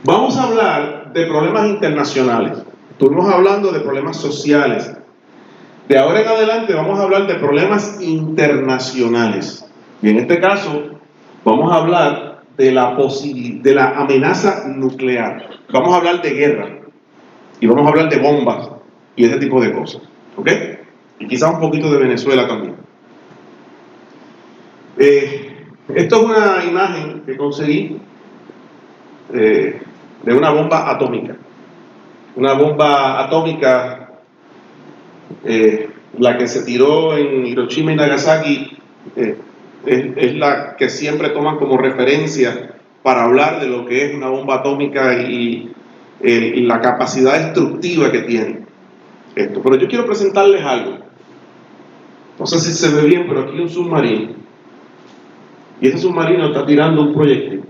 Vamos a hablar de problemas internacionales. Estuvimos hablando de problemas sociales. De ahora en adelante vamos a hablar de problemas internacionales. Y en este caso vamos a hablar de la amenaza nuclear. Vamos a hablar de guerra. Y vamos a hablar de bombas y ese tipo de cosas. ¿Ok? Y quizás un poquito de Venezuela también. Esto es una imagen que conseguí de una bomba atómica. Una bomba atómica, la que se tiró en Hiroshima y Nagasaki, es la que siempre toman como referencia para hablar de lo que es una bomba atómica y la capacidad destructiva que tiene esto. Pero yo quiero presentarles algo. No sé si se ve bien, pero aquí hay un submarino. Y ese submarino está tirando un proyectil.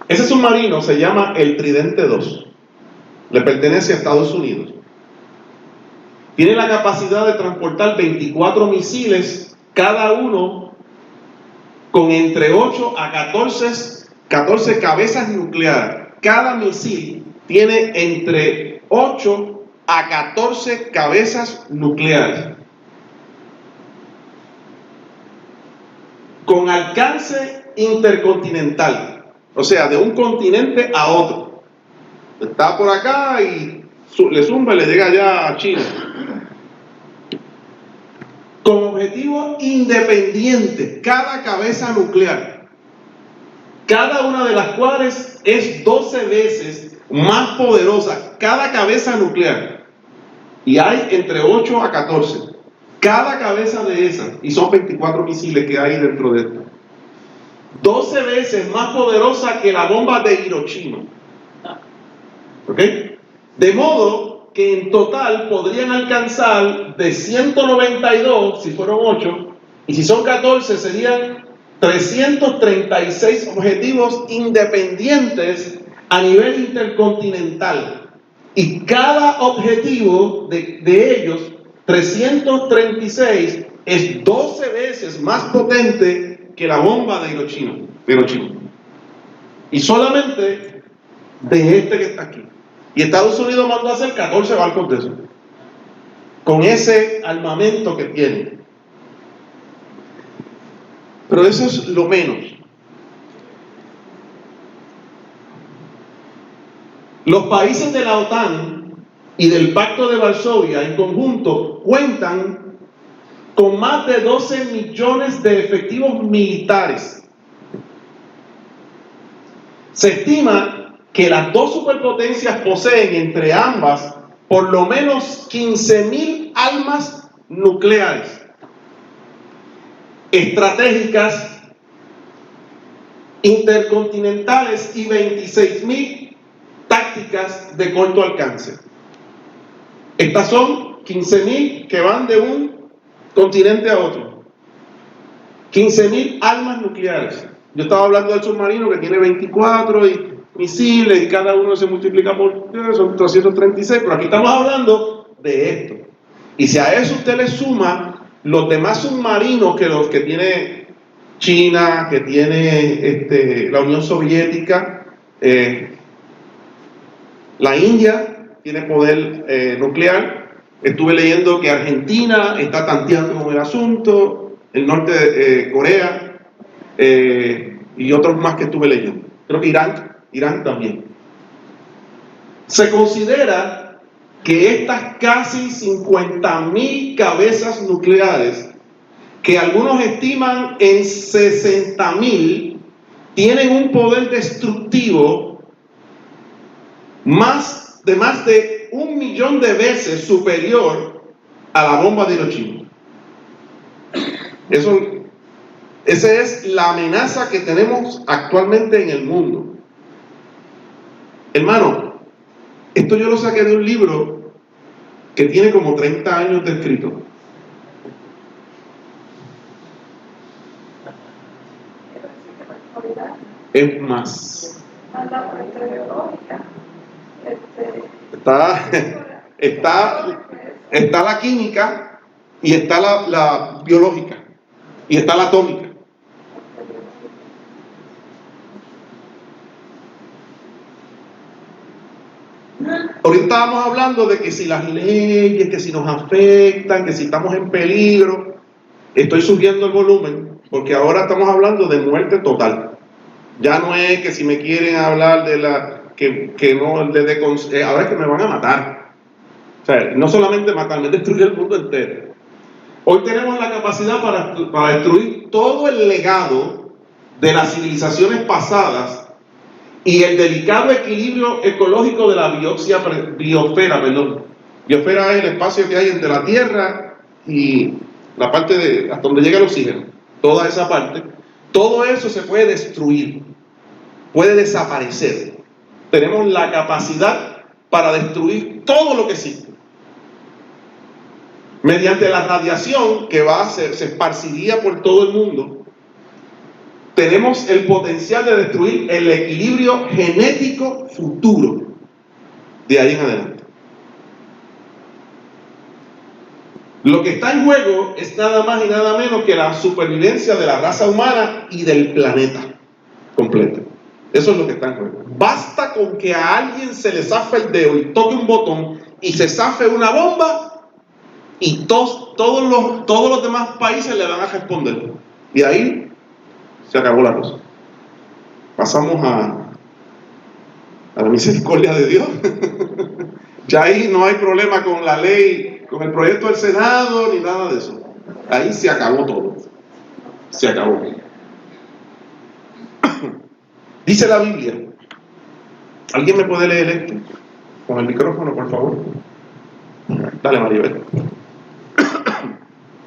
Ese submarino se llama el Tridente II. Le pertenece a Estados Unidos. Tiene la capacidad de transportar 24 misiles, cada uno con entre 8 a 14 cabezas nucleares. Cada misil tiene entre 8 a 14 cabezas nucleares. Con alcance intercontinental, o sea, de un continente a otro. Está por acá y le zumba y le llega allá a China. Con objetivo independiente, cada cabeza nuclear, cada una de las cuales es 12 veces más poderosa, cada cabeza nuclear. Y hay entre 8 a 14. Cada cabeza de esas, y son 24 misiles que hay dentro de esto, 12 veces más poderosa que la bomba de Hiroshima. ¿Ok? De modo que en total podrían alcanzar de 192, si fueron 8, y si son 14 serían 336 objetivos independientes a nivel intercontinental. Y cada objetivo de ellos, 336, es 12 veces más potente que la bomba de Hiroshima. Y solamente de este que está aquí. Y Estados Unidos mandó a hacer 14 barcos de eso, con ese armamento que tienen. Pero eso es lo menos. Los países de la OTAN y del Pacto de Varsovia en conjunto cuentan con más de 12 millones de efectivos militares. Se estima que las dos superpotencias poseen entre ambas por lo menos 15.000 armas nucleares estratégicas, intercontinentales y 26.000 tácticas de corto alcance. Estas son 15.000 que van de un continente a otro. 15.000 armas nucleares. Yo estaba hablando del submarino que tiene 24 y misiles y cada uno se multiplica por son 336, pero aquí estamos hablando de esto. Y si a eso usted le suma los demás submarinos que los que tiene China, que tiene la Unión Soviética, la India tiene poder nuclear. Estuve leyendo que Argentina está tanteando con el asunto, el norte de Corea, y otros más que estuve leyendo. Creo que Irán también. Se considera que estas casi 50.000 cabezas nucleares, que algunos estiman en 60.000, tienen un poder destructivo más de 1 millón de veces superior a la bomba de Hiroshima. Esa es la amenaza que tenemos actualmente en el mundo. Hermano, esto yo lo saqué de un libro que tiene como 30 años de escrito. Es más. Está la química y está la biológica y está la atómica. Ahorita estábamos hablando de que si las leyes, que si nos afectan, que si estamos en peligro. Estoy subiendo el volumen porque ahora estamos hablando de muerte total. Ya no es que si me quieren hablar de la que no ahora es que me van a matar. O sea, no solamente matarme, destruir el mundo entero. Hoy tenemos la capacidad para destruir todo el legado de las civilizaciones pasadas y el delicado equilibrio ecológico de la biosfera. Biosfera es el espacio que hay entre la Tierra y la parte hasta donde llega el oxígeno. Toda esa parte, todo eso se puede destruir, puede desaparecer. Tenemos la capacidad para destruir todo lo que existe. Mediante la radiación que se esparciría por todo el mundo, tenemos el potencial de destruir el equilibrio genético futuro de ahí en adelante. Lo que está en juego es nada más y nada menos que la supervivencia de la raza humana y del planeta completo. Eso es lo que está en juego. Basta con que a alguien se le zafe el dedo y toque un botón y se zafe una bomba y todos los demás países le van a responder. Y ahí se acabó la cosa. Pasamos a la misericordia de Dios. Ya ahí no hay problema con la ley, con el proyecto del Senado, ni nada de eso. Ahí se acabó todo. Se acabó. Dice la Biblia. ¿Alguien me puede leer esto? Con el micrófono, por favor. Dale, Maribel.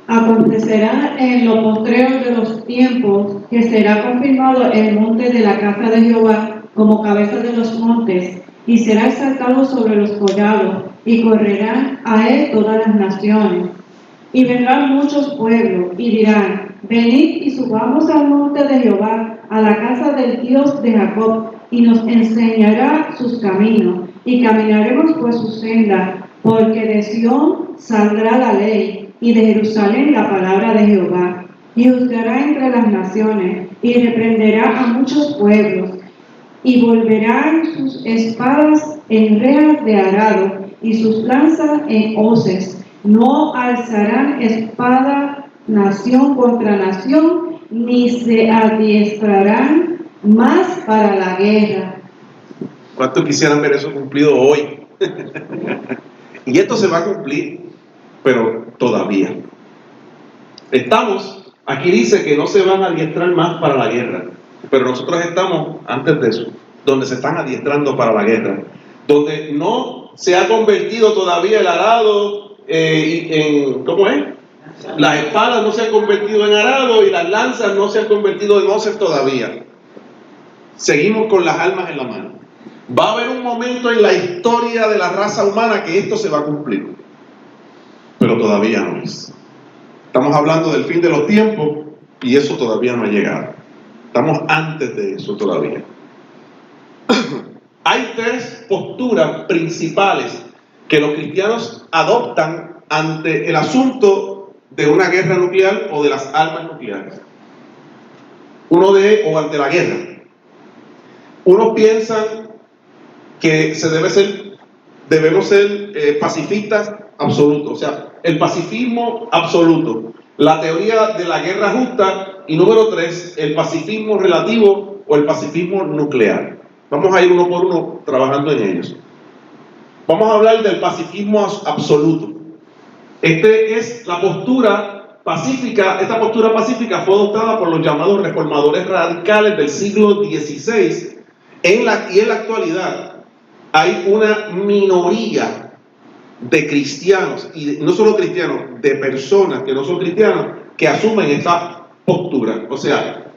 Acontecerá en lo postrero de los tiempos que será confirmado el monte de la casa de Jehová como cabeza de los montes, y será exaltado sobre los collados, y correrán a él todas las naciones. Y vendrán muchos pueblos, y dirán: venid y subamos al monte de Jehová, a la casa del Dios de Jacob, y nos enseñará sus caminos, y caminaremos por sus sendas, porque de Sión saldrá la ley, y de Jerusalén la palabra de Jehová. Y juzgará entre las naciones, y reprenderá a muchos pueblos, y volverán sus espadas en rejas de arado, y sus lanzas en hoces. No alzarán espada nación contra nación, ni se adiestrarán más para la guerra. ¿Cuántos quisieran ver eso cumplido hoy? Y esto se va a cumplir, pero todavía. Aquí dice que no se van a adiestrar más para la guerra, pero nosotros estamos antes de eso, donde se están adiestrando para la guerra, donde no se ha convertido todavía el arado ¿cómo es? Las espadas no se han convertido en arado y las lanzas no se han convertido en hoces todavía. Seguimos con las armas en la mano. Va a haber un momento en la historia de la raza humana que esto se va a cumplir, pero todavía no es. Estamos hablando del fin de los tiempos y eso todavía no ha llegado. Estamos antes de eso todavía. Hay tres posturas principales que los cristianos adoptan ante el asunto de una guerra nuclear o de las armas nucleares. O ante la guerra. Unos piensan que debemos ser pacifistas absolutos, o sea, el pacifismo absoluto, la teoría de la guerra justa, y número 3, el pacifismo relativo o el pacifismo nuclear. Vamos a ir uno por uno trabajando en ellos. Vamos a hablar del pacifismo absoluto. Es la postura pacífica. Esta postura pacífica fue adoptada por los llamados reformadores radicales del siglo XVI. Y en la actualidad hay una minoría de cristianos, y no solo cristianos, de personas que no son cristianos, que asumen esta postura. O sea,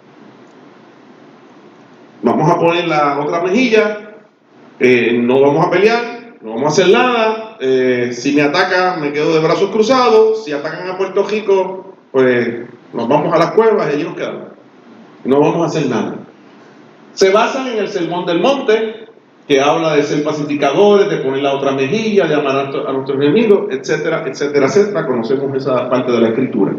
vamos a poner la otra mejilla, no vamos a pelear, no vamos a hacer nada, si me atacan me quedo de brazos cruzados, si atacan a Puerto Rico, pues nos vamos a las cuevas y allí nos quedamos. No vamos a hacer nada. Se basan en el Sermón del Monte, que habla de ser pacificadores, de poner la otra mejilla, de amar a nuestros enemigos, etcétera, etcétera, etcétera. Conocemos esa parte de la Escritura.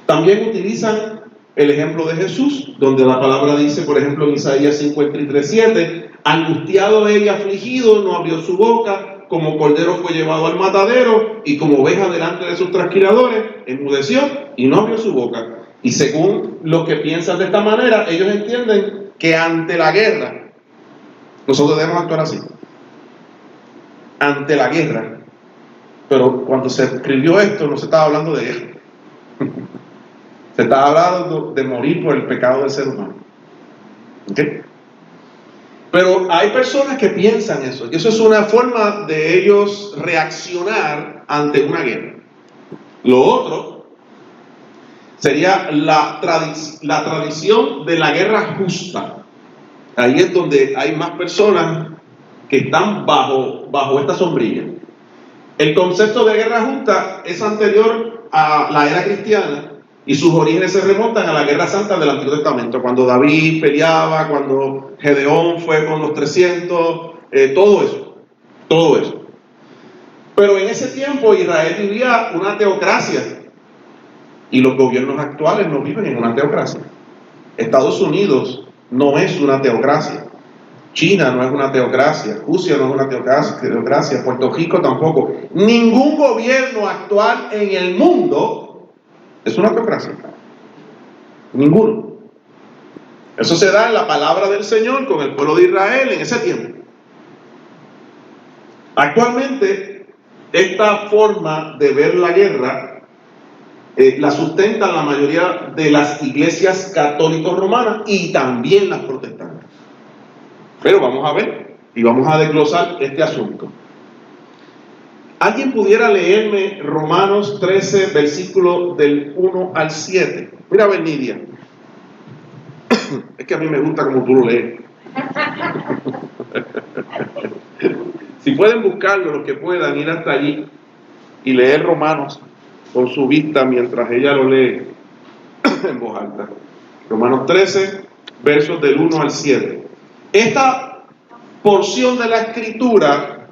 También utilizan el ejemplo de Jesús, donde la palabra dice, por ejemplo, en Isaías 53:7, angustiado y afligido, no abrió su boca, como cordero fue llevado al matadero, y como oveja delante de sus trasquiladores, enmudeció y no abrió su boca. Y según los que piensan de esta manera, ellos entienden que ante la guerra, nosotros debemos actuar así. Ante la guerra. Pero cuando se escribió esto, no se estaba hablando de guerra. Se estaba hablando de morir por el pecado del ser humano. ¿Okay? Pero hay personas que piensan eso, que eso es una forma de ellos reaccionar ante una guerra. Lo otro sería la tradición de la guerra justa. Ahí es donde hay más personas que están bajo esta sombrilla. El concepto de guerra justa es anterior a la era cristiana y sus orígenes se remontan a la guerra santa del Antiguo Testamento, cuando David peleaba, cuando Gedeón fue con los 300, todo eso. Pero en ese tiempo Israel vivía una teocracia y los gobiernos actuales no viven en una teocracia. Estados Unidos no es una teocracia. China no es una teocracia, Rusia no es una teocracia, Puerto Rico tampoco. Ningún gobierno actual en el mundo es una teocracia. Ninguno. Eso se da en la palabra del Señor con el pueblo de Israel en ese tiempo. Actualmente, esta forma de ver la guerra la sustentan la mayoría de las iglesias católicos romanas y también las protestantes. Pero vamos a ver y vamos a desglosar este asunto. ¿Alguien pudiera leerme Romanos 13, versículo del 1 al 7? Mira, a ver, Nidia. Es que a mí me gusta como tú lo lees. Si pueden buscarlo, los que puedan ir hasta allí y leer Romanos con su vista mientras ella lo lee en voz alta. Romanos 13, versos del 1 al 7. Esta porción de la escritura,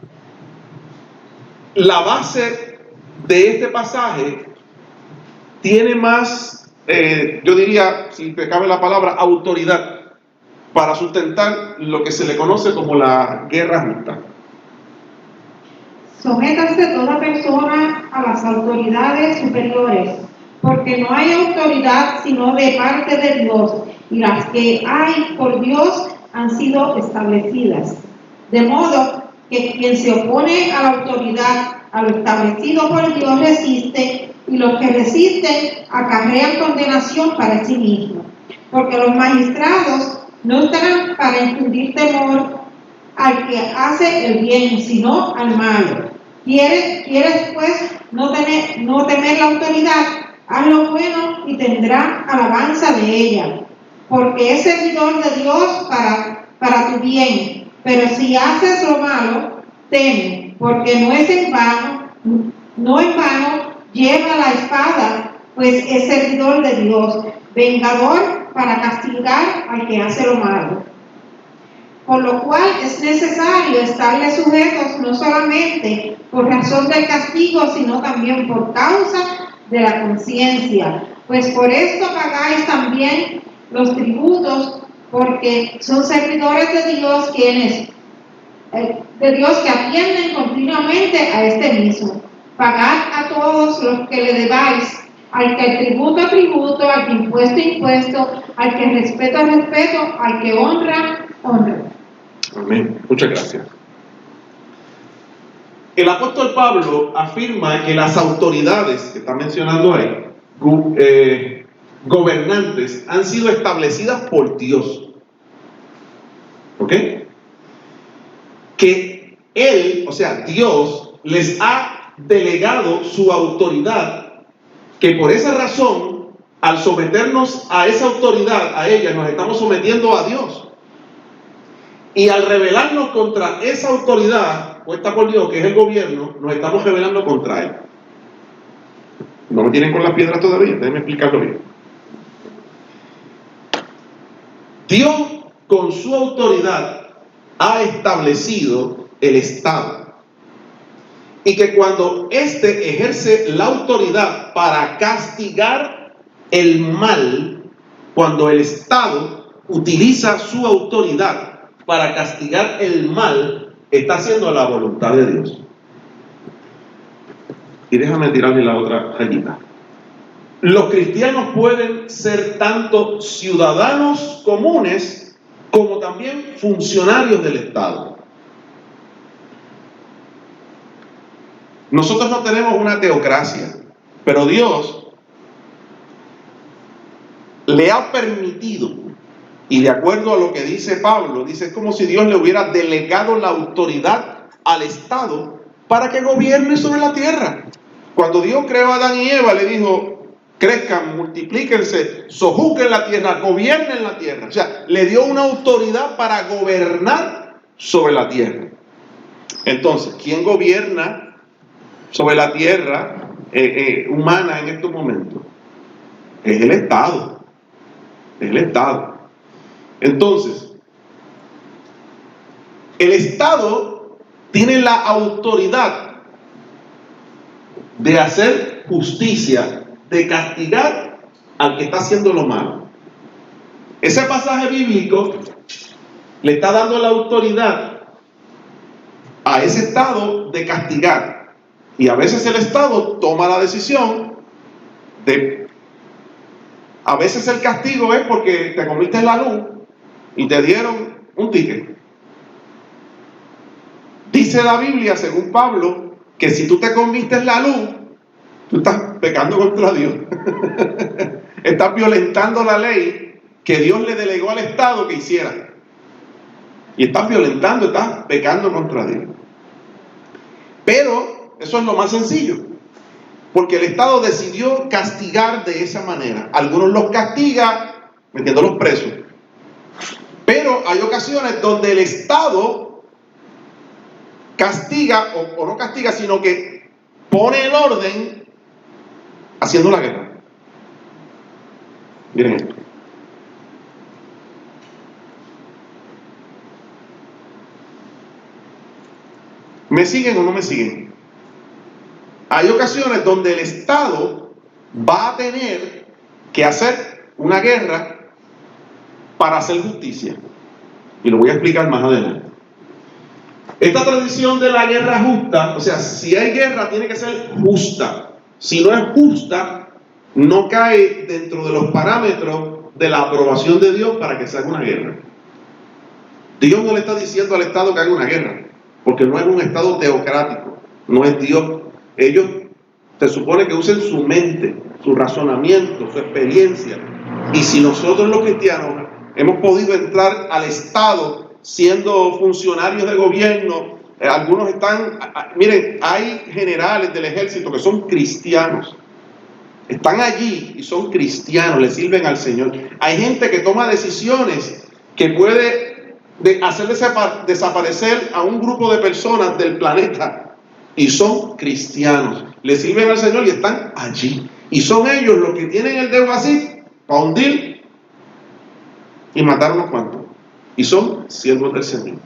la base de este pasaje tiene más, yo diría, si te cabe la palabra, autoridad para sustentar lo que se le conoce como la guerra justa. Sométase toda persona a las autoridades superiores, porque no hay autoridad sino de parte de Dios, y las que hay por Dios han sido establecidas. De modo que quien se opone a la autoridad, a lo establecido por Dios, resiste, y los que resisten acarrean condenación para sí mismos. Porque los magistrados no están para infundir temor al que hace el bien, sino al malo. ¿Quieres pues no temer la autoridad? Haz lo bueno y tendrá alabanza de ella, porque es servidor de Dios para tu bien. Pero si haces lo malo, teme, porque no en vano lleva la espada, pues es servidor de Dios, vengador para castigar al que hace lo malo. Por lo cual es necesario estarle sujetos no solamente por razón del castigo, sino también por causa de la conciencia. Pues por esto pagáis también los tributos, porque son servidores de Dios que atienden continuamente a este mismo. Pagad a todos los que le debáis, al que tributo, tributo, al que impuesto, impuesto, al que respeto, respeto, al que honra, honra. Amén. Muchas gracias. El apóstol Pablo afirma que las autoridades que está mencionando ahí, gobernantes, han sido establecidas por Dios. ¿Ok? Que Él, o sea, Dios, les ha delegado su autoridad, que por esa razón, al someternos a esa autoridad, a ella, nos estamos sometiendo a Dios. Y al rebelarnos contra esa autoridad puesta por Dios, que es el gobierno, nos estamos rebelando contra Él. No me tienen con las piedras todavía, déjenme explicarlo bien. Dios, con su autoridad, ha establecido el Estado. Y que cuando éste ejerce la autoridad para castigar el mal, cuando el Estado utiliza su autoridad para castigar el mal, está haciendo la voluntad de Dios. Y déjame tirarle la otra rayita. Los cristianos pueden ser tanto ciudadanos comunes como también funcionarios del Estado. Nosotros no tenemos una teocracia, pero Dios le ha permitido, y de acuerdo a lo que dice Pablo, dice, es como si Dios le hubiera delegado la autoridad al Estado para que gobierne sobre la tierra. Cuando Dios creó a Adán y Eva, le dijo, crezcan, multiplíquense, sojuzguen la tierra, gobiernen la tierra. O sea, le dio una autoridad para gobernar sobre la tierra. Entonces, ¿quién gobierna sobre la tierra humana en estos momentos? Es el Estado. Es el Estado. Entonces, el Estado tiene la autoridad de hacer justicia, de castigar al que está haciendo lo malo. Ese pasaje bíblico le está dando la autoridad a ese Estado de castigar. Y a veces el Estado toma la decisión de... A veces el castigo es porque te comiste la luz y te dieron un ticket. Dice la Biblia, según Pablo, que si tú te comiste la luz, tú estás pecando contra Dios. Estás violentando la ley que Dios le delegó al Estado que hiciera. Y estás violentando, estás pecando contra Dios. Pero eso es lo más sencillo. Porque el Estado decidió castigar de esa manera. Algunos los castiga metiéndolos presos. Pero hay ocasiones donde el Estado castiga, o no castiga, sino que pone el orden haciendo la guerra. Miren esto. ¿Me siguen o no me siguen? Hay ocasiones donde el Estado va a tener que hacer una guerra para hacer justicia. Y lo voy a explicar más adelante. Esta tradición de la guerra justa, o sea, si hay guerra tiene que ser justa. Si no es justa, no cae dentro de los parámetros de la aprobación de Dios para que se haga una guerra. Dios no le está diciendo al Estado que haga una guerra, porque no es un Estado teocrático, no es Dios. Ellos se supone que usen su mente, su razonamiento, su experiencia. Y si nosotros los cristianos hemos podido entrar al Estado siendo funcionarios de gobierno, algunos están, miren, hay generales del ejército que son cristianos, están allí y son cristianos, le sirven al Señor. Hay gente que toma decisiones que puede hacer desaparecer a un grupo de personas del planeta y son cristianos, le sirven al Señor y están allí. Y son ellos los que tienen el dedo así para hundir y matar a unos cuantos. Y son siervos del Señor.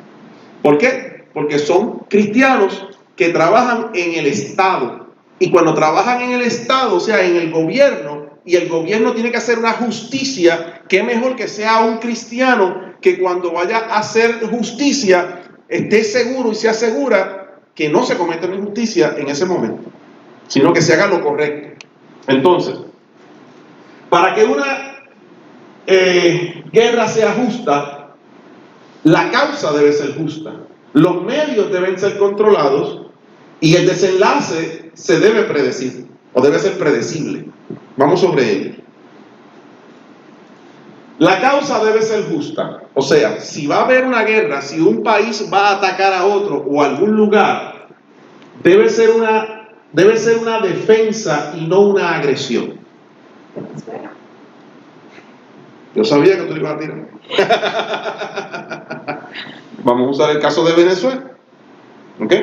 ¿Por qué? Porque son cristianos que trabajan en el Estado. Y cuando trabajan en el Estado, o sea, en el gobierno, y el gobierno tiene que hacer una justicia, qué mejor que sea un cristiano que cuando vaya a hacer justicia esté seguro y se asegura que no se cometa una injusticia en ese momento, sino que se haga lo correcto. Entonces, para que una guerra sea justa, la causa debe ser justa, los medios deben ser controlados y el desenlace se debe predecir o debe ser predecible. Vamos sobre ello. La causa debe ser justa, o sea, si va a haber una guerra, si un país va a atacar a otro o a algún lugar, debe ser una defensa y no una agresión. Yo sabía que tú le ibas a tirar. Vamos a usar el caso de Venezuela. ¿Ok?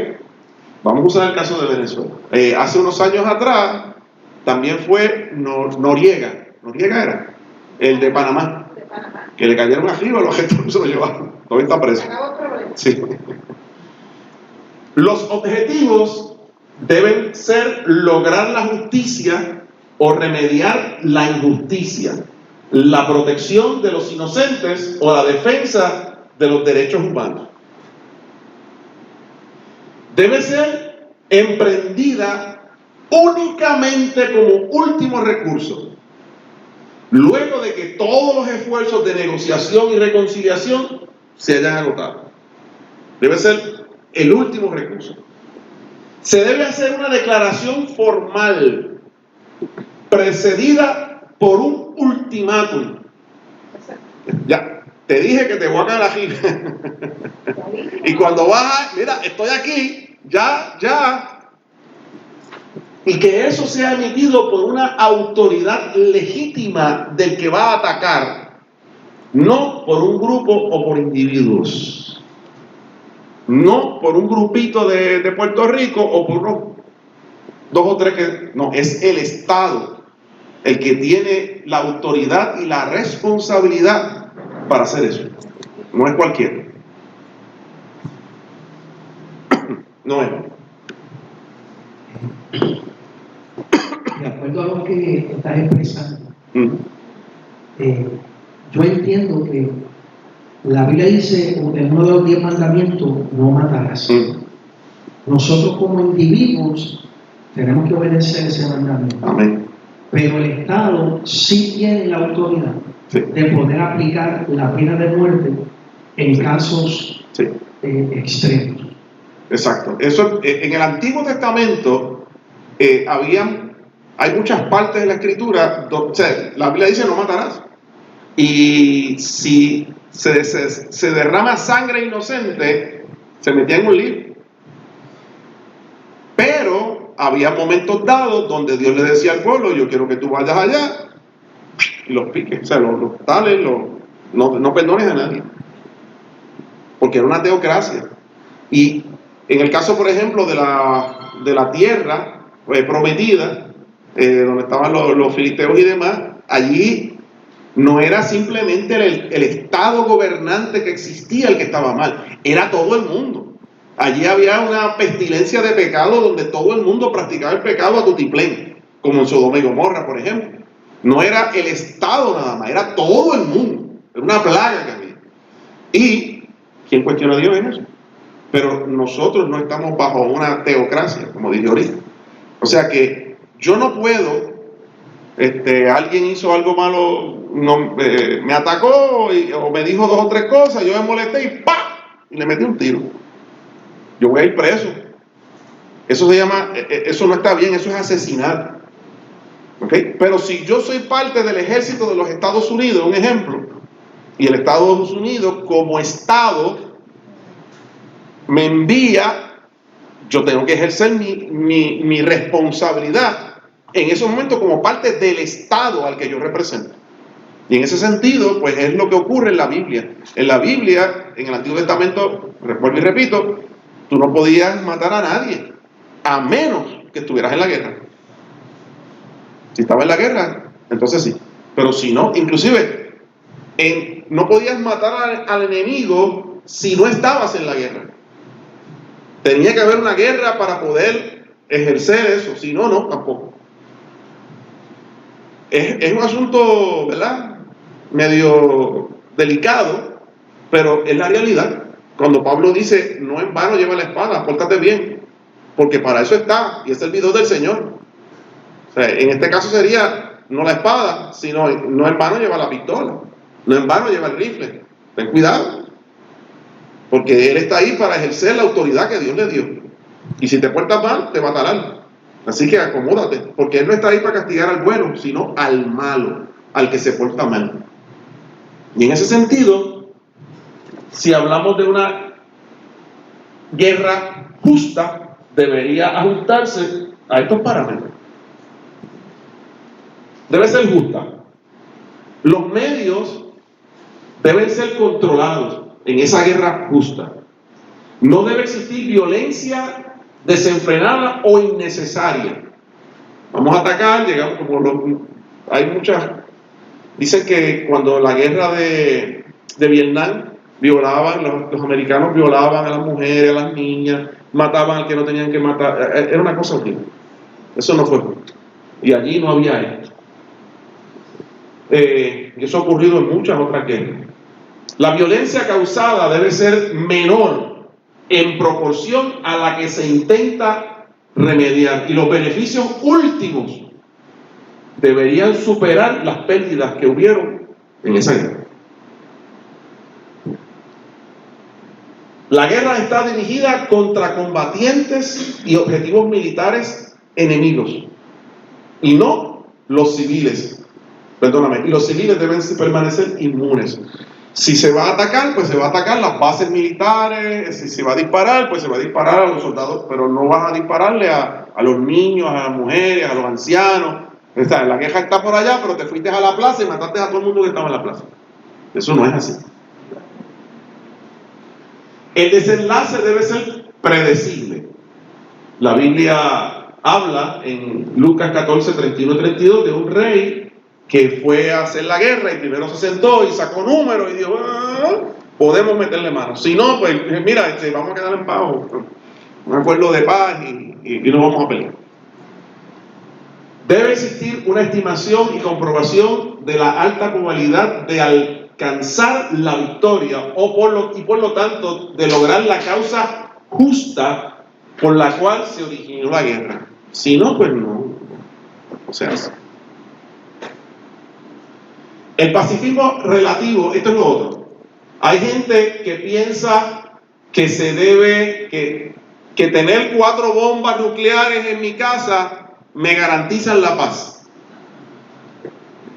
Vamos a usar el caso de Venezuela. Hace unos años atrás también fue Noriega. Noriega era el de Panamá. Que le cayeron arriba, los agentes se lo llevaron. Todavía está preso. Sí. Los objetivos deben ser lograr la justicia o remediar la injusticia, la protección de los inocentes o la defensa de los derechos humanos. Debe ser emprendida únicamente como último recurso, luego de que todos los esfuerzos de negociación y reconciliación se hayan agotado. Debe ser el último recurso. Se debe hacer una declaración formal precedida por un ultimátum. Ya, te dije que te voy a caer aquí. Y cuando vas, mira, estoy aquí, ya. Y que eso sea emitido por una autoridad legítima del que va a atacar, no por un grupo o por individuos, no por un grupito de Puerto Rico o por unos 2 o 3 que... No, es el Estado el que tiene la autoridad y la responsabilidad para hacer eso. No es cualquiera. No es. De acuerdo a lo que estás expresando, yo entiendo que la Biblia dice en uno de los 10 mandamientos: no matarás. Nosotros como individuos tenemos que obedecer ese mandamiento. Amén. Pero el Estado sí tiene la autoridad de poder aplicar la pena de muerte en casos extremos. Exacto. Eso, en el Antiguo Testamento hay muchas partes de la Escritura donde, o sea, la Biblia dice no matarás. Y si se derrama sangre inocente, se metía en un lío. Pero había momentos dados donde Dios le decía al pueblo: yo quiero que tú vayas allá y los piques, o sea, los tales, no perdones a nadie, porque era una teocracia. Y en el caso, por ejemplo, de la tierra prometida, donde estaban los filisteos y demás, allí no era simplemente el estado gobernante que existía el que estaba mal, era todo el mundo. Allí había una pestilencia de pecado donde todo el mundo practicaba el pecado a tutiplén, como en Sodoma y Gomorra, por ejemplo. No era el Estado nada más, era todo el mundo. Era una plaga que había. ¿Y quién cuestiona a Dios en eso? Pero nosotros no estamos bajo una teocracia, como dije ahorita. O sea que yo no puedo, alguien hizo algo malo, me atacó o me dijo 2 o 3 cosas, yo me molesté y ¡pam! Y le metí un tiro. Yo voy a ir preso. Eso se llama, eso no está bien, eso es asesinar. ¿Okay? Pero si yo soy parte del ejército de los Estados Unidos, un ejemplo, y el Estados Unidos como Estado me envía, yo tengo que ejercer mi responsabilidad en esos momentos como parte del Estado al que yo represento. Y en ese sentido, pues es lo que ocurre en la Biblia. En la Biblia, en el Antiguo Testamento, recuerdo y repito, tú no podías matar a nadie, a menos que estuvieras en la guerra. Si estaba en la guerra, entonces sí. Pero si no, inclusive, no podías matar al enemigo si no estabas en la guerra. Tenía que haber una guerra para poder ejercer eso, si no, no, tampoco. Es un asunto, ¿verdad?, medio delicado, pero es la realidad. Cuando Pablo dice, no en vano lleva la espada, pórtate bien, porque para eso está, y es el servidor del Señor. O sea, en este caso sería, no la espada, sino no en vano lleva la pistola, no en vano lleva el rifle. Ten cuidado, porque Él está ahí para ejercer la autoridad que Dios le dio. Y si te portas mal, te matarán. Así que acomódate, porque Él no está ahí para castigar al bueno, sino al malo, al que se porta mal. Y en ese sentido, si hablamos de una guerra justa, debería ajustarse a estos parámetros. Debe ser justa. Los medios deben ser controlados en esa guerra justa. No debe existir violencia desenfrenada o innecesaria. Vamos a atacar, llegamos hay muchas. Dicen que cuando la guerra de Vietnam violaban, los americanos violaban a las mujeres, a las niñas, mataban al que no tenían que matar. Era una cosa horrible. Eso no fue justo. Y allí no había esto. Y eso ha ocurrido en muchas otras guerras. La violencia causada debe ser menor en proporción a la que se intenta remediar. Y los beneficios últimos deberían superar las pérdidas que hubieron en esa guerra. La guerra está dirigida contra combatientes y objetivos militares enemigos, y no los civiles. Perdóname, y los civiles deben permanecer inmunes. Si se va a atacar, pues se va a atacar las bases militares. Si se va a disparar, pues se va a disparar a los soldados, pero no vas a dispararle a los niños, a las mujeres, a los ancianos. O sea, la guerra está por allá, pero te fuiste a la plaza y mataste a todo el mundo que estaba en la plaza. Eso no es así. El desenlace debe ser predecible. La Biblia habla en Lucas 14, 31 y 32 de un rey que fue a hacer la guerra y primero se sentó y sacó números y dijo, podemos meterle mano. Si no, pues mira, vamos a quedar en paz, un acuerdo de paz y no vamos a pelear. Debe existir una estimación y comprobación de la alta probabilidad de alcanzar la victoria y por lo tanto de lograr la causa justa por la cual se originó la guerra. Si no, pues no se hace. El pacifismo relativo, esto es lo otro. Hay gente que piensa que se debe, que tener 4 bombas nucleares en mi casa me garantizan la paz.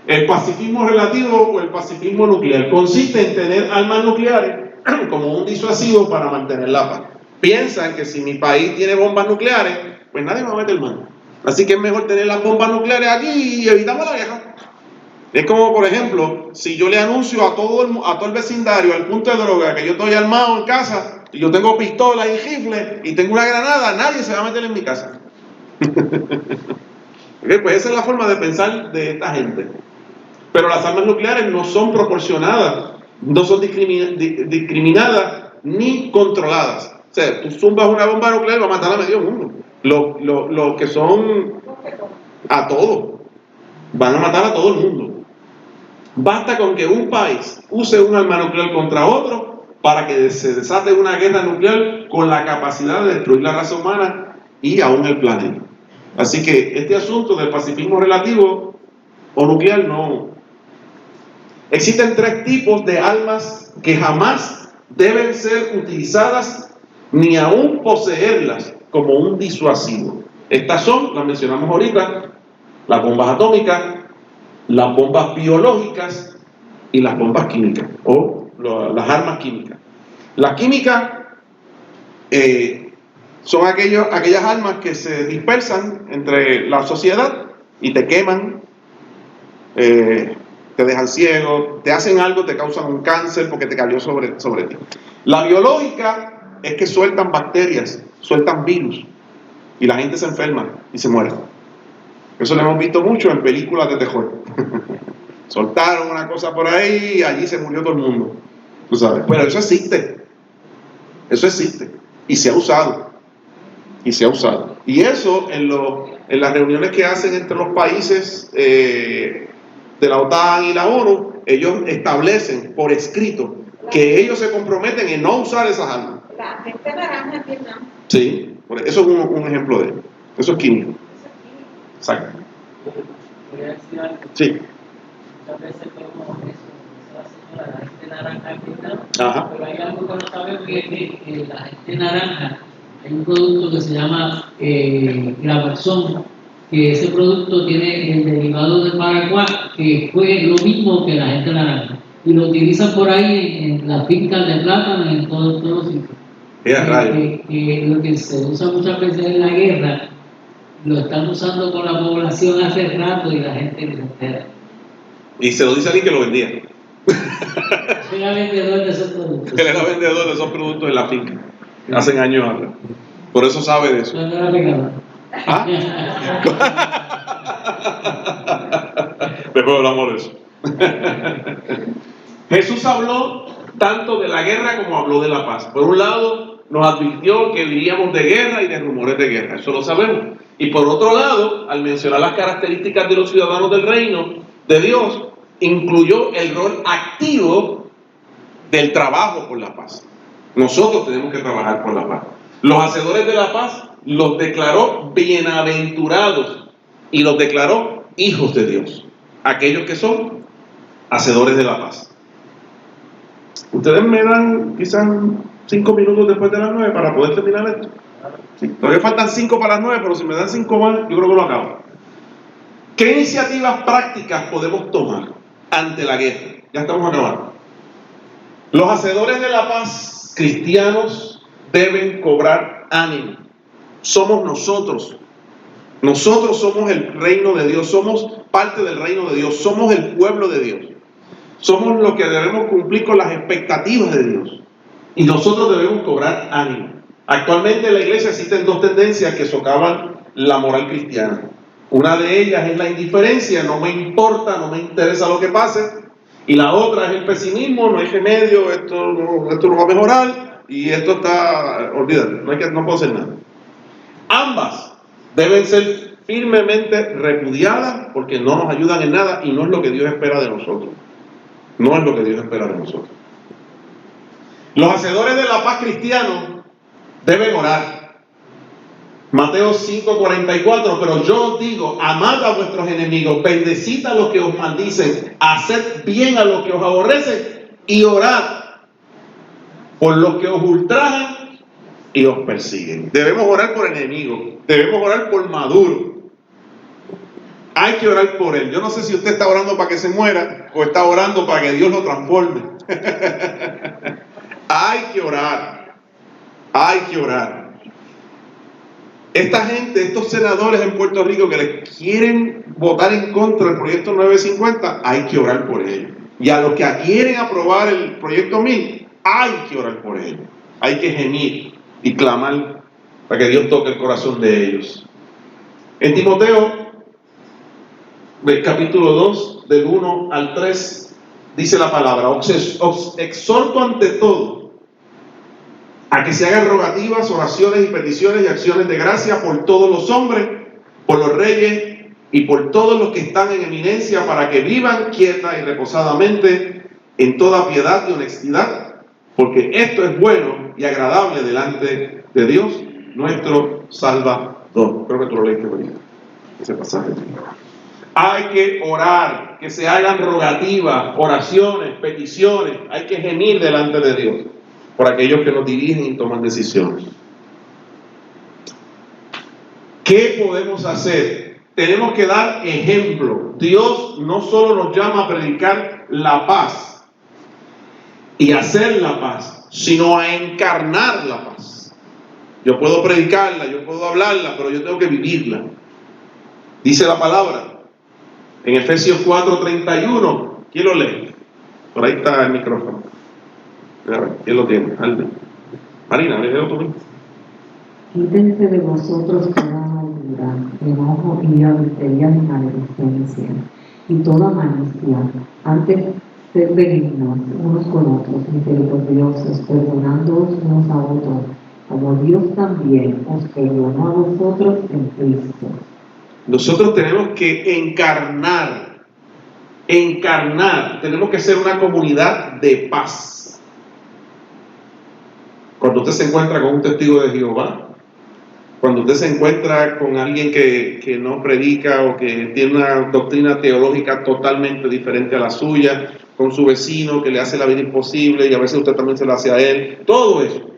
El pacifismo relativo o el pacifismo nuclear consiste en tener armas nucleares como un disuasivo para mantener la paz. Piensan que si mi país tiene bombas nucleares, pues nadie me va a meter mano. Así que es mejor tener las bombas nucleares aquí y evitamos la guerra. Es como, por ejemplo, si yo le anuncio a todo el vecindario, al punto de droga, que yo estoy armado en casa, y yo tengo pistolas y rifles, y tengo una granada, nadie se va a meter en mi casa. Okay, pues esa es la forma de pensar de esta gente. Pero las armas nucleares no son proporcionadas, no son discriminadas ni controladas. O sea, tú zumbas una bomba nuclear y va a matar a medio mundo. Los que son a todos, van a matar a todo el mundo. Basta con que un país use un arma nuclear contra otro para que se desate una guerra nuclear con la capacidad de destruir la raza humana y aún el planeta. Así que este asunto del pacifismo relativo o nuclear no. Existen 3 tipos de armas que jamás deben ser utilizadas ni aún poseerlas como un disuasivo. Estas son, las mencionamos ahorita, las bombas atómicas, las bombas biológicas y las bombas químicas o las armas químicas. Las químicas son aquellas armas que se dispersan entre la sociedad y te queman, te dejan ciego, te hacen algo, te causan un cáncer porque te cayó sobre ti. La biológica es que sueltan bacterias, sueltan virus y la gente se enferma y se muere. Eso lo hemos visto mucho en películas de terror. Soltaron una cosa por ahí y allí se murió todo el mundo. Tú sabes, pero eso existe. Eso existe y se ha usado. Y eso en las reuniones que hacen entre los países de la OTAN y la ONU, ellos establecen por escrito que ellos se comprometen en no usar esas armas. La gente naranja en Vietnam. Sí, eso es un ejemplo de ello. Eso es químico. Exacto. Voy a decir algo. Sí. Muchas veces vemos eso, la gente naranja en Vietnam. Ajá. Pero hay algo que no sabemos y es que la gente naranja, hay un producto que se llama Gravaxon, que ese producto tiene el derivado del Paraguay, que fue lo mismo que la gente naranja. Y lo utilizan por ahí en las fincas de plátano y en todos los sitios. Lo que se usa muchas veces en la guerra, lo están usando con la población hace rato y la gente no se entera. Y se lo dice a alguien que lo vendía. Soy el vendedor de esos productos. Él era vendedor de esos productos en la finca. Hace años atrás. Por eso sabe de eso. No era pecado. ¿Ah? Después hablamos de eso. Jesús habló tanto de la guerra como habló de la paz. Por un lado, nos advirtió que diríamos de guerra y de rumores de guerra. Eso lo sabemos. Y por otro lado, al mencionar las características de los ciudadanos del reino de Dios, incluyó el rol activo del trabajo por la paz. Nosotros tenemos que trabajar por la paz. Los hacedores de la paz los declaró bienaventurados y los declaró hijos de Dios. Aquellos que son hacedores de la paz. Ustedes me dan quizás 5 minutos después de las 9 para poder terminar esto. Sí, todavía faltan 5 para las 9, pero si me dan 5 más, yo creo que lo acabo. ¿Qué iniciativas prácticas podemos tomar ante la guerra? Ya estamos acabando. Los hacedores de la paz cristianos deben cobrar ánimo. Somos nosotros. Nosotros somos el reino de Dios, somos parte del reino de Dios, somos el pueblo de Dios. Somos los que debemos cumplir con las expectativas de Dios. Y nosotros debemos cobrar ánimo. Actualmente en la iglesia existen 2 tendencias que socavan la moral cristiana. Una de ellas es la indiferencia, no me importa, no me interesa lo que pase. Y la otra es el pesimismo, no hay remedio, esto no va a mejorar y esto está, olvídate, no puedo hacer nada. Ambas deben ser firmemente repudiadas porque no nos ayudan en nada y no es lo que Dios espera de nosotros. No es lo que Dios espera de nosotros. Los hacedores de la paz cristianos deben orar. Mateo 5:44, pero yo os digo, amad a vuestros enemigos, bendecid a los que os maldicen, haced bien a los que os aborrecen y orad por los que os ultrajan y os persiguen. Debemos orar por enemigos, debemos orar por Maduro. Hay que orar por él. Yo no sé si usted está orando para que se muera o está orando para que Dios lo transforme. Hay que orar. Hay que orar. Esta gente, estos senadores en Puerto Rico que les quieren votar en contra del proyecto 950, hay que orar por ellos. Y a los que quieren aprobar el proyecto 1000, hay que orar por ellos. Hay que gemir y clamar para que Dios toque el corazón de ellos. En Timoteo, del capítulo 2, del 1 al 3, dice la palabra: os exhorto ante todo a que se hagan rogativas, oraciones y peticiones y acciones de gracia por todos los hombres, por los reyes y por todos los que están en eminencia, para que vivan quieta y reposadamente en toda piedad y honestidad, porque esto es bueno y agradable delante de Dios, nuestro Salvador. Creo que tú lo leíste bonito, ese pasaje. Hay que orar, que se hagan rogativas, oraciones, peticiones, hay que gemir delante de Dios por aquellos que nos dirigen y toman decisiones. ¿Qué podemos hacer? Tenemos que dar ejemplo. Dios no solo nos llama a predicar la paz y hacer la paz, sino a encarnar la paz. Yo puedo predicarla, yo puedo hablarla, pero yo tengo que vivirla. Dice la palabra en Efesios 4:31. ¿Quién lo lee? Por ahí está el micrófono. A ver, ¿quién lo tiene? Alde. Marina, léelo tú mismo. Quítense de vosotros toda amargura, enojo, ira, gritería y maledicencia, y toda malicia. Antes, sed benignos unos con otros, misericordiosos, perdonándoos unos a otros, como Dios también os perdonó a vosotros en Cristo. Nosotros tenemos que encarnar, tenemos que ser una comunidad de paz. Cuando usted se encuentra con un testigo de Jehová, cuando usted se encuentra con alguien que no predica o que tiene una doctrina teológica totalmente diferente a la suya, con su vecino que le hace la vida imposible y a veces usted también se la hace a él, todo eso,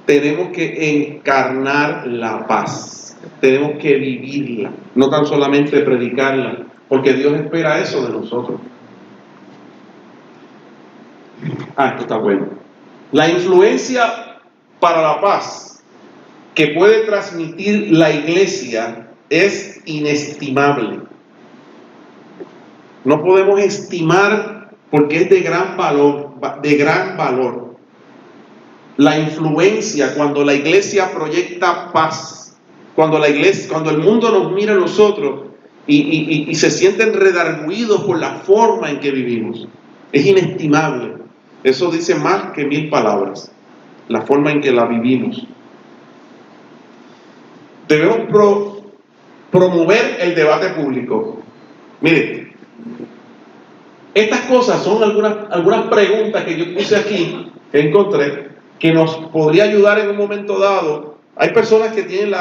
tenemos que encarnar la paz, tenemos que vivirla, no tan solamente predicarla, porque Dios espera eso de nosotros. Esto está bueno. La influencia para la paz que puede transmitir la iglesia es inestimable. No podemos estimar porque es de gran valor. La influencia cuando la iglesia proyecta paz, cuando el mundo nos mira a nosotros y se sienten redargüidos por la forma en que vivimos, es inestimable. Eso dice más que 1000 palabras, la forma en que la vivimos. Debemos promover el debate público. Miren, estas cosas son algunas preguntas que yo puse aquí, que encontré, que nos podría ayudar en un momento dado. Hay personas que tienen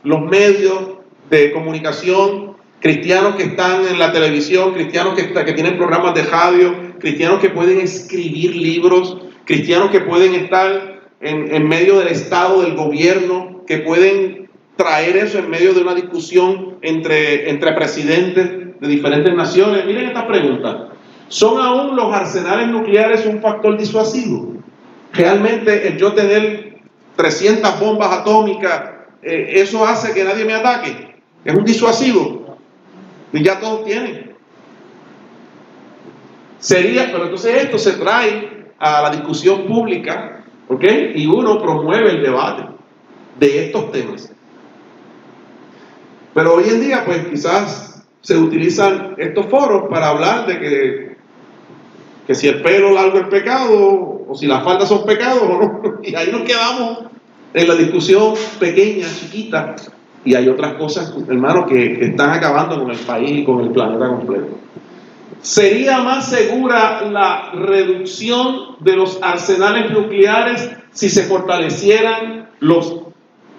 los medios de comunicación, cristianos que están en la televisión, cristianos que tienen programas de radio, cristianos que pueden escribir libros, cristianos que pueden estar en medio del Estado, del gobierno, que pueden traer eso en medio de una discusión entre presidentes de diferentes naciones. Miren esta pregunta: ¿son aún los arsenales nucleares un factor disuasivo? ¿Realmente el yo tener 300 bombas atómicas, eso hace que nadie me ataque? ¿Es un disuasivo? Y ya todos tienen. Pero entonces esto se trae a la discusión pública, ¿ok? Y uno promueve el debate de estos temas. Pero hoy en día, pues quizás se utilizan estos foros para hablar de que si el pelo largo es pecado, o si las faldas son pecados o no. Y ahí nos quedamos en la discusión pequeña, chiquita. Y hay otras cosas, hermanos, que están acabando con el país y con el planeta completo. ¿Sería más segura la reducción de los arsenales nucleares si se fortalecieran los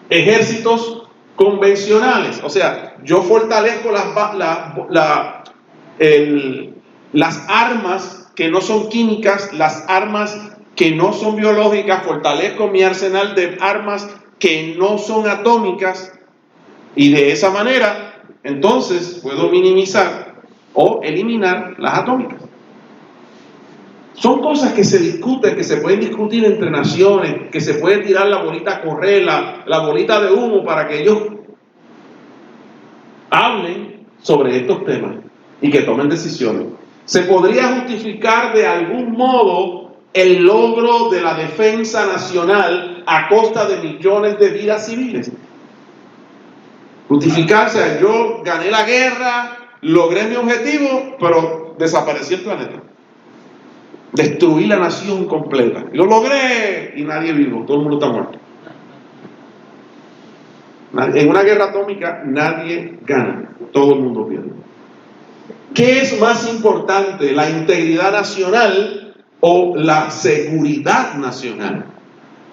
ejércitos convencionales? O sea, yo fortalezco las armas que no son químicas, las armas que no son biológicas, fortalezco mi arsenal de armas que no son atómicas, y de esa manera entonces puedo minimizar o eliminar las atómicas. Son cosas que se discuten, que se pueden discutir entre naciones, que se puede tirar la bolita a correr, la bolita de humo, para que ellos hablen sobre estos temas y que tomen decisiones. ¿Se podría justificar de algún modo el logro de la defensa nacional a costa de millones de vidas civiles? Justificarse: yo gané la guerra, logré mi objetivo, pero desaparecí el planeta. Destruí la nación completa. Lo logré y nadie vivo, todo el mundo está muerto. En una guerra atómica nadie gana, todo el mundo pierde. ¿Qué es más importante, la integridad nacional o la seguridad nacional?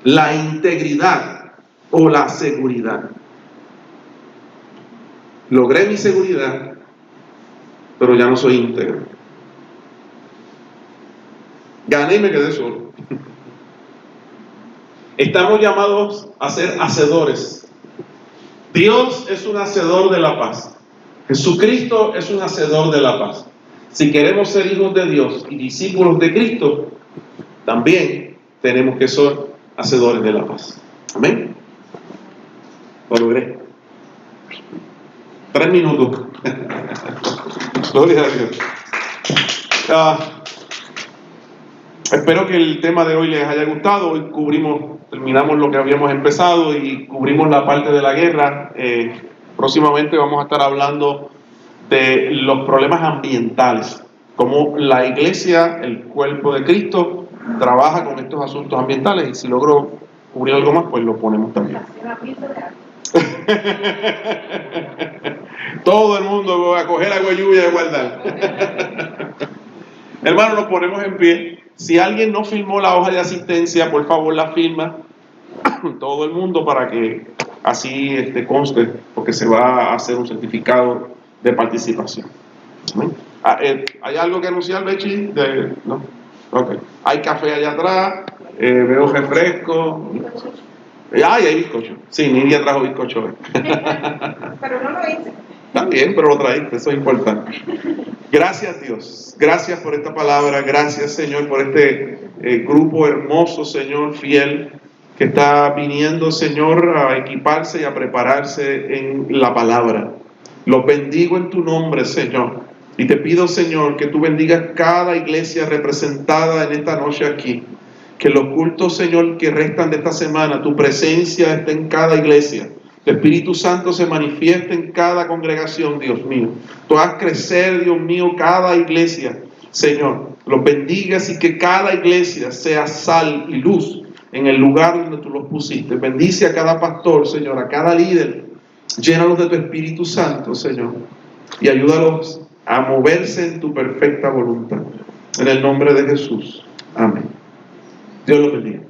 La integridad o la seguridad. Logré mi seguridad, pero ya no soy íntegro. Gané y me quedé solo. Estamos llamados a ser hacedores. Dios es un hacedor de la paz. Jesucristo es un hacedor de la paz. Si queremos ser hijos de Dios y discípulos de Cristo, también tenemos que ser hacedores de la paz. Amén. Lo logré. 3 minutos. Gloria a Dios. Espero que el tema de hoy les haya gustado. Hoy terminamos lo que habíamos empezado y cubrimos la parte de la guerra. Próximamente vamos a estar hablando de los problemas ambientales, cómo la iglesia, el cuerpo de Cristo, trabaja con estos asuntos ambientales, y si logro cubrir algo más, pues lo ponemos también. Todo el mundo va a coger agua de lluvia y guardar. Hermanos, nos ponemos en pie. Si alguien no firmó la hoja de asistencia, por favor la firma todo el mundo, para que así conste, porque se va a hacer un certificado de participación. ¿Hay algo que anunciar, Bechi? ¿No? Okay. Hay café allá atrás, veo refresco. Hay bizcocho. Sí, Nidia trajo bizcocho. Pero no lo hice. Está bien, pero lo traíste, eso es importante. Gracias, Dios. Gracias por esta palabra. Gracias, Señor, por este grupo hermoso, Señor, fiel, que está viniendo, Señor, a equiparse y a prepararse en la palabra. Los bendigo en tu nombre, Señor. Y te pido, Señor, que tú bendigas cada iglesia representada en esta noche aquí. Que los cultos, Señor, que restan de esta semana, tu presencia esté en cada iglesia. El Espíritu Santo se manifiesta en cada congregación, Dios mío. Tú haz crecer, Dios mío, cada iglesia, Señor. Los bendigas y que cada iglesia sea sal y luz en el lugar donde tú los pusiste. Bendice a cada pastor, Señor, a cada líder. Llénalos de tu Espíritu Santo, Señor. Y ayúdalos a moverse en tu perfecta voluntad. En el nombre de Jesús. Amén. Dios los bendiga.